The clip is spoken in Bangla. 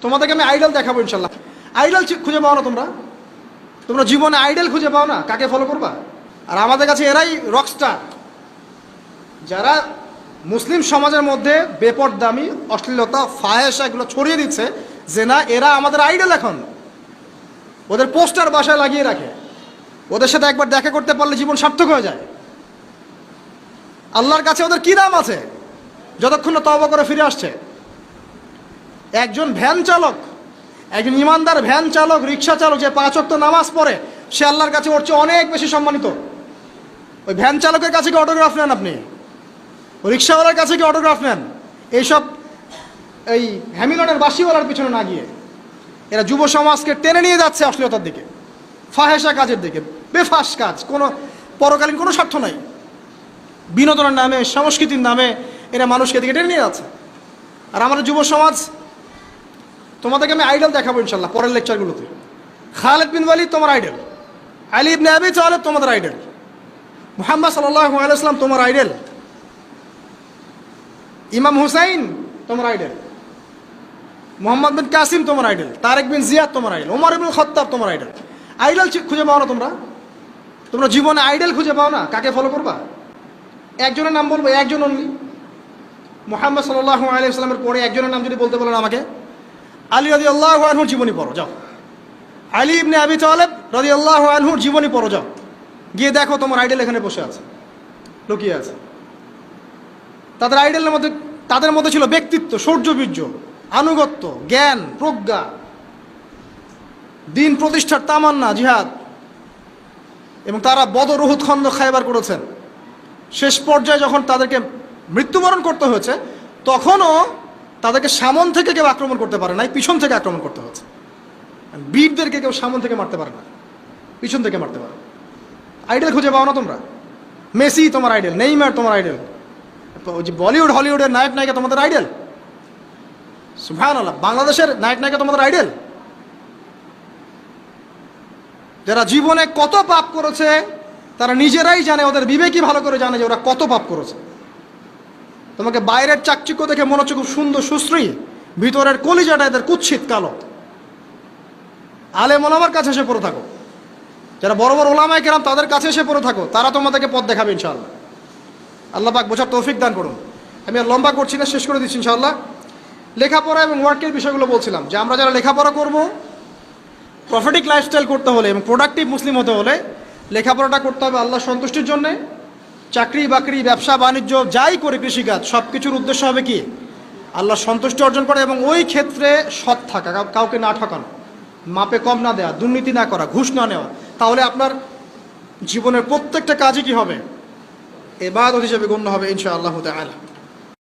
তোমাদেরকে আমি আইডল দেখাবো ইনশাল্লাহ। আইডল খুঁজে পাও না তোমরা? তোমরা জীবনে আইডল খুঁজে পাও না? কাকে ফলো করবা? আর আমাদের কাছে এরাই রকস্টার, যারা মুসলিম সমাজের মধ্যে বেপরদামি, অশ্লীলতা, ফাহেসা এগুলো ছড়িয়ে দিচ্ছে, যে না এরা আমাদের আইডল। এখন ওদের পোস্টার বাসায় লাগিয়ে রাখে, ওদের সাথে একবার দেখা করতে পারলে জীবন সার্থক হয়ে যায়। আল্লাহর কাছে ওদের কি দাম আছে যতক্ষণ না তওবা করে ফিরে আসছে? একজন ভ্যান চালক, একজন ইমানদার ভ্যান চালক, রিক্সা চালক যে 5 ওয়াক্ত নামাজ পড়ে, সে আল্লাহর কাছে ওর চেয়ে অনেক বেশি সম্মানিত। ওই ভ্যান চালকের কাছে কি অটোগ্রাফ নেন আপনি? ওই রিক্সাওয়ালার কাছে কি অটোগ্রাফ নেন? এইসব এই হ্যামিলনের বাসিওয়ালার পিছনে না গিয়ে এরা যুব সমাজকে টেনে নিয়ে যাচ্ছে অশ্লীলতার দিকে, ফাহেসা কাজের দিকে, বেফাস কাজ, কোনো পরকালীন কোনো স্বার্থ নাই। বিনোদনের নামে, সংস্কৃতির নামে এরা মানুষকে দিকে টেনে নিয়ে যাচ্ছে। আর আমাদের যুব সমাজ, তোমাদেরকে আমি আইডল দেখাবো ইনশাল্লাহ পরের লেকচারগুলোতে। খালিদ বিন ওয়ালিদ তোমার আইডল, আলী ইবনে আবি তালেব তোমাদের আইডল, মুহাম্মদ সাল্লাল্লাহু আলাইহি ওয়াসাল্লাম তোমার আইডল, ইমাম হুসাইন তোমার আইডল, মোহাম্মদ বিন কাসিম তোমার আইডল, তারেক বিন জিয়াদ তোমার আইডল, ওমর ইবনুল খাত্তাব তোমার আইডল। আইডল খুঁজে পাও না তোমরা? তোমরা জীবনে আইডল খুঁজে পাও না? কাকে ফলো করবা? একজনের নাম বলবো, একজন অনলি, মুহাম্মদ সাল্লাল্লাহু আলাইহি ওয়াসাল্লামের পরে একজনের নাম যদি বলতে বলেন আমাকে, আলী রাদিয়াল্লাহু আনহুর জীবনী পড়ো যাও, আলী ইবনে আবি তালেব রাদিয়াল্লাহু আনহুর জীবনী পড়ো যাও, গিয়ে দেখো তোমার আইডল এখানে বসে আছে, লুকিয়ে আছে। তাদের আইডলের মধ্যে, তাদের মধ্যে ছিল ব্যক্তিত্ব, শৌর্যবীর্য, আনুগত্য, জ্ঞান, প্রজ্ঞা, দিন প্রতিষ্ঠার তামান্না, জিহাদ, এবং তারা বদর, উহুদ, খন্দক, খায়বার করেছেন। শেষ পর্যায়ে যখন তাদেরকে মৃত্যুবরণ করতে হয়েছে, তখনও তাদেরকে সামন থেকে কেউ আক্রমণ করতে পারে নাই, পিছন থেকে আক্রমণ করতে হয়েছে। বীরদেরকে কেউ সামন থেকে মারতে পারে না, পিছন থেকে মারতে পারে। আইডল খুঁজে পাও না তোমরা? মেসি তোমার আইডল, নেইমার তোমার আইডল, ওই যে বলিউড হলিউডের নায়ক নায়িকা তোমাদের আইডল, সুবহানাল্লাহ, বাংলাদেশের নায়ক নায়িকা তোমাদের আইডল, যারা জীবনে কত পাপ করেছে তারা নিজেরাই জানে, ওদের বিবেকই ভালো করে জানে যে ওরা কত পাপ করেছে। তোমাকে বাইরের চাকচিক্য দেখে মনে হচ্ছে খুব সুন্দর সুশ্রী, ভিতরের কলিজাটা এদের কুৎসিত কালো। আলেম ওলামার কাছে এসে পড়ে থাকো, যারা বড় বড় ওলামায়ে কেরাম তাদের কাছে এসে পড়ে থাকো, তারা তোমাদেরকে পথ দেখাবে ইনশাআল্লাহ। আল্লাহ পাক বোঝার তৌফিক দান করুন। আমি আর লম্বা করছি না, শেষ করে দিচ্ছি ইনশাআল্লাহ। লেখাপড়া এবং ওয়ার্কের বিষয়গুলো বলছিলাম যে আমরা যারা লেখাপড়া করব, প্রফিটিক লাইফস্টাইল করতে হলে এবং প্রোডাক্টিভ মুসলিম হতে হলে লেখাপড়াটা করতে হবে আল্লাহ সন্তুষ্টির জন্যে। চাকরি বাকরি, ব্যবসা বাণিজ্য যাই করে, কৃষিকাজ, সব কিছুর উদ্দেশ্য হবে কি? আল্লাহ সন্তুষ্টি অর্জন করা, এবং ওই ক্ষেত্রে সৎ থাকা, কাউকে না ঠকানো, মাপে কম না দেওয়া, দুর্নীতি না করা, ঘুষ না নেওয়া। তাহলে আপনার জীবনের প্রত্যেকটা কাজই কি হবে? ইবাদত হিসেবে গণ্য হবে ইনশাআল্লাহ তাআলা।